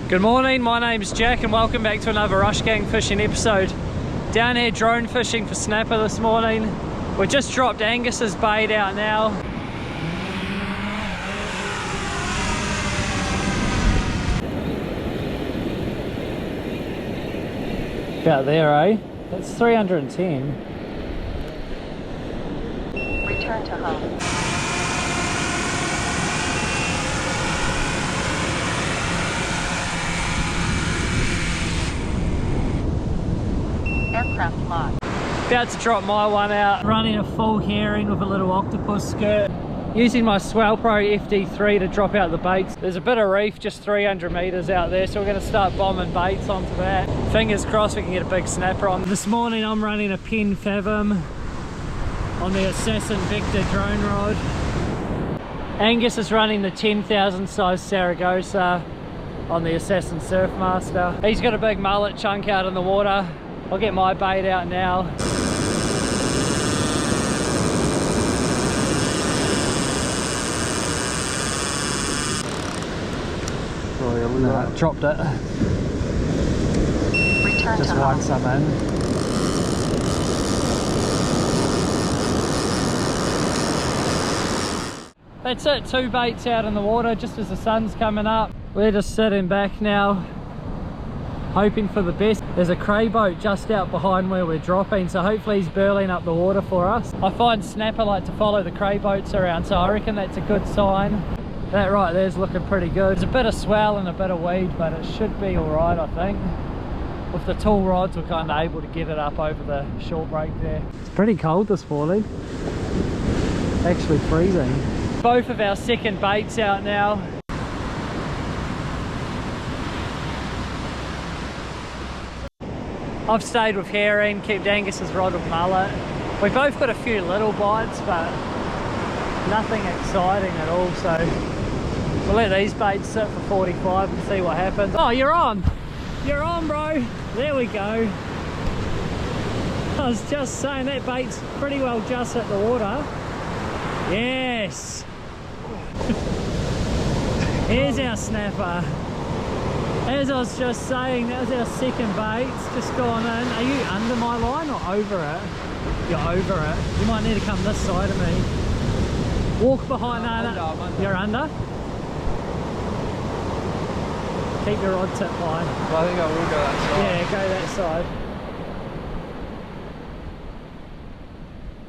Good morning, my name's Jack and welcome back to another Rush Gang fishing episode. Down here drone fishing for snapper this morning. We just dropped Angus's bait out now. About there, eh? That's 310. Return to home. Aircraft locked. About to drop my one out. Running a full herring with a little octopus skirt. Using my Swell Pro FD3 to drop out the baits. There's a bit of reef just 300 meters out there, so we're going to start bombing baits onto that. Fingers crossed we can get a big snapper on. This morning I'm running a Pen Fathom on the Assassin Vector drone rod. Angus is running the 10,000 size Saragossa on the Assassin Surfmaster. He's got a big mullet chunk out in the water. I'll get my bait out now. No, dropped it. Return Just to whacked home. some in. That's it, 2 baits out in the water just as the sun's coming up. We're just sitting back now, hoping for the best. There's a cray boat just out behind where we're dropping, so hopefully he's burling up the water for us. I find snapper like to follow the cray boats around, so I reckon that's a good sign. That right there's looking pretty good. There's a bit of swell and a bit of weed, but it should be alright, I think. With the tall rods we're kind of able to get it up over the short break there. It's pretty cold this morning. Actually freezing. Both of our second baits out now. I've stayed with herring, kept Angus's rod with mullet. We both got a few little bites, but nothing exciting at all, so we'll let these baits sit for 45 and see what happens. Oh, you're on! You're on, bro! There we go. I was just saying that bait's pretty well just hit the water. Yes! Here's our snapper. As I was just saying, that was our second bait. It's just gone in. Are you under my line or over it? You're over it. You might need to come this side of me. Walk behind that. You're under? Keep your rod tip high. Well, I think I will go that side. Yeah, go that side.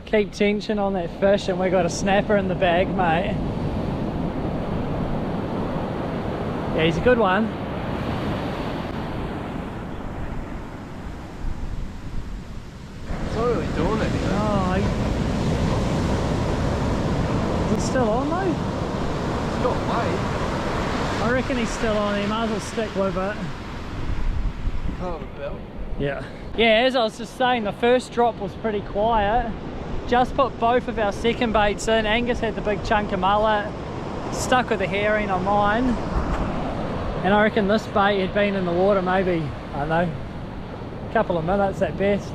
Keep tension on that fish and we got a snapper in the bag, mate. Yeah, he's a good one. It's not really doing anything. Oh, is it still on though? It's got weight. I reckon he's still on. He might as well stick with it. Kind of a belt. Yeah. Yeah, as I was just saying, the first drop was pretty quiet. Just put both of our second baits in. Angus had the big chunk of mullet. Stuck with the herring on mine. And I reckon this bait had been in the water maybe, I don't know, a couple of minutes at best.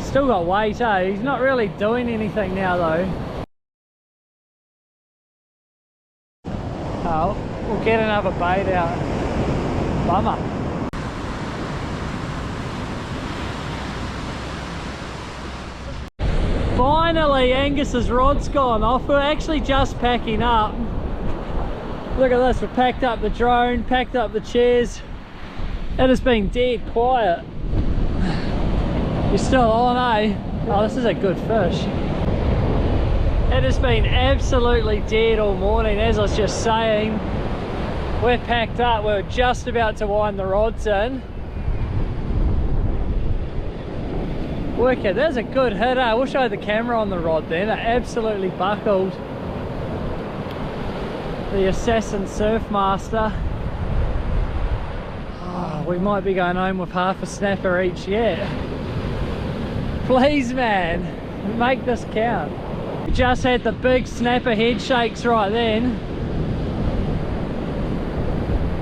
Still got weight, eh? He's not really doing anything now though. Oh, we'll get another bait out. Bummer. Finally, Angus's rod's gone off. We're actually just packing up. Look at this, we've packed up the drone, packed up the chairs. It has been dead quiet. You're still on, eh? Oh, this is a good fish. It has been absolutely dead all morning. As I was just saying, we're packed up. We're just about to wind the rods in. Wicked, there's a good hit. I wish I had the camera on the rod then. It absolutely buckled. The Assassin Surfmaster. Oh, we might be going home with half a snapper each yet. Please, man, make this count. We just had the big snapper head shakes right then.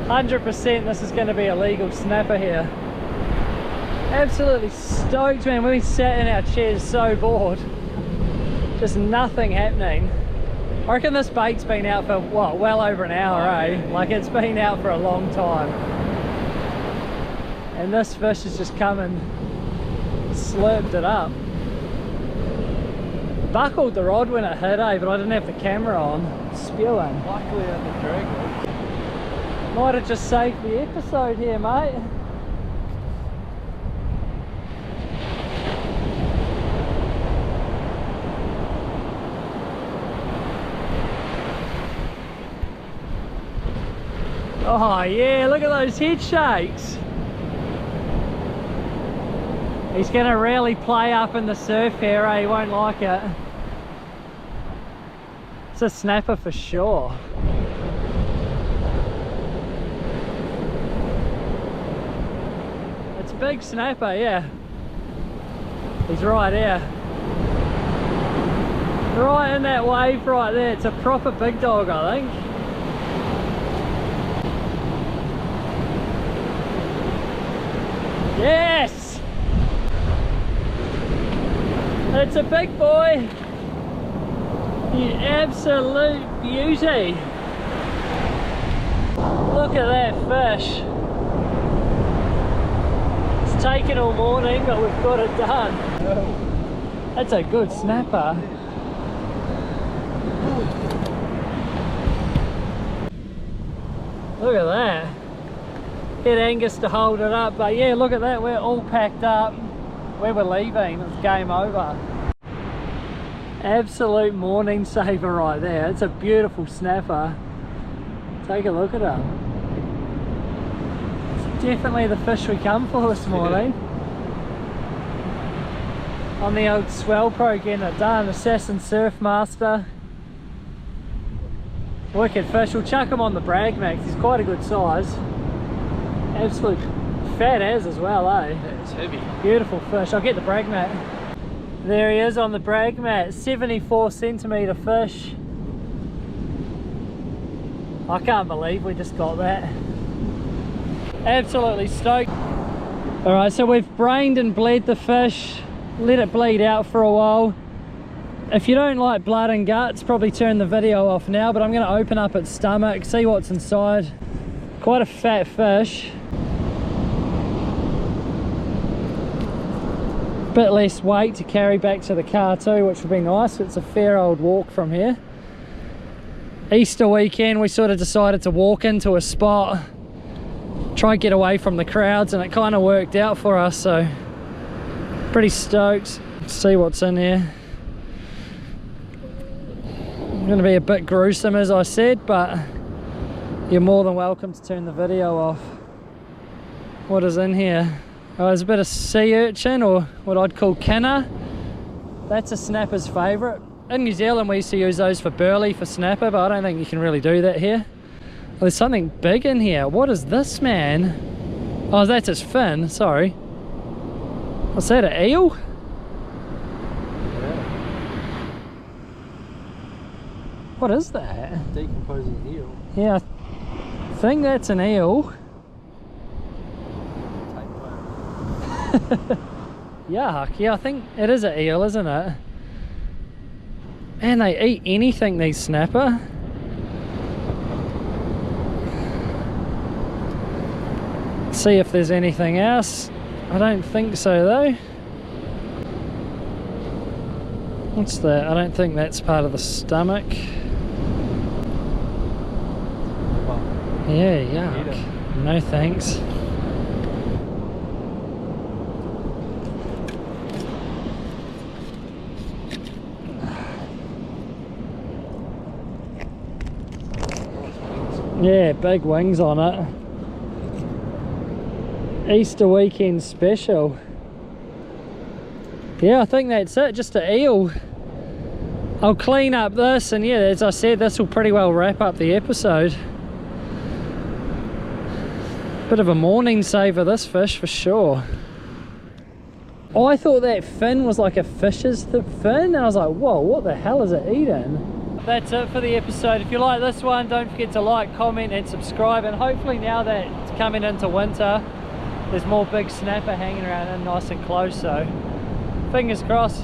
100% this is going to be a legal snapper here. Absolutely stoked, man. We sat in our chairs so bored. Just nothing happening. I reckon this bait's been out for, what, well over an hour, eh? Like, it's been out for a long time. And this fish has just come and slurped it up. Buckled the rod when it hit, eh? But I didn't have the camera on. Spewing. Luckily on the drag rod. Might have just saved the episode here, mate. Oh yeah, look at those head shakes. He's going to really play up in the surf here, eh? He won't like it. It's a snapper for sure. It's a big snapper, yeah. He's right here. Right in that wave right there. It's a proper big dog, I think. Yes! It's a big boy. You absolute beauty. Look at that fish. It's taken all morning, but we've got it done. That's a good snapper. Look at that. Get Angus to hold it up, but yeah, look at that, we're all packed up. Where we're leaving, it's game over. Absolute morning saver right there. It's a beautiful snapper. Take a look at him. It's definitely the fish we come for this morning. On the old Swell Pro getting it done. Assassin Surf Master. Wicked fish. We'll chuck him on the Brag Max. He's quite a good size. Absolute fat as well, eh? Yeah, it's heavy. Beautiful fish. I'll get the Brag Mat. There he is on the Brag Mat. 74 centimetre fish. I can't believe we just got that. Absolutely stoked. Alright, so we've brained and bled the fish. Let it bleed out for a while. If you don't like blood and guts, probably turn the video off now, but I'm going to open up its stomach, see what's inside. Quite a fat fish. Bit less weight to carry back to the car too, which would be nice. It's a fair old walk from here. Easter weekend we sort of decided to walk into a spot, try and get away from the crowds, and it kind of worked out for us, so pretty stoked. Let's see what's in here. It's going to be a bit gruesome as I said, but you're more than welcome to turn the video off. What is in here? Oh, there's a bit of sea urchin, or what I'd call kinner. That's a snapper's favourite. In New Zealand we used to use those for burley for snapper, but I don't think you can really do that here. Well, there's something big in here. What is this, man? Oh, that's its fin, sorry. What's that, an eel? Yeah. What is that? Decomposing eel. Yeah, I think that's an eel. Yuck, yeah, I think it is an eel, isn't it? Man, they eat anything, these snapper. See if there's anything else. I don't think so though. What's that? I don't think that's part of the stomach. Yeah, yuck. No thanks. Yeah, big wings on it. Easter weekend special. Yeah, I think that's it, just an eel. I'll clean up this, and yeah, as I said, this will pretty well wrap up the episode. Bit of a morning saver, this fish, for sure. I thought that fin was like a fish's fin, and I was like, whoa, what the hell is it eating? That's it for the episode. If you like this one, don't forget to like, comment and subscribe, and hopefully now that it's coming into winter, there's more big snapper hanging around and nice and close, so fingers crossed.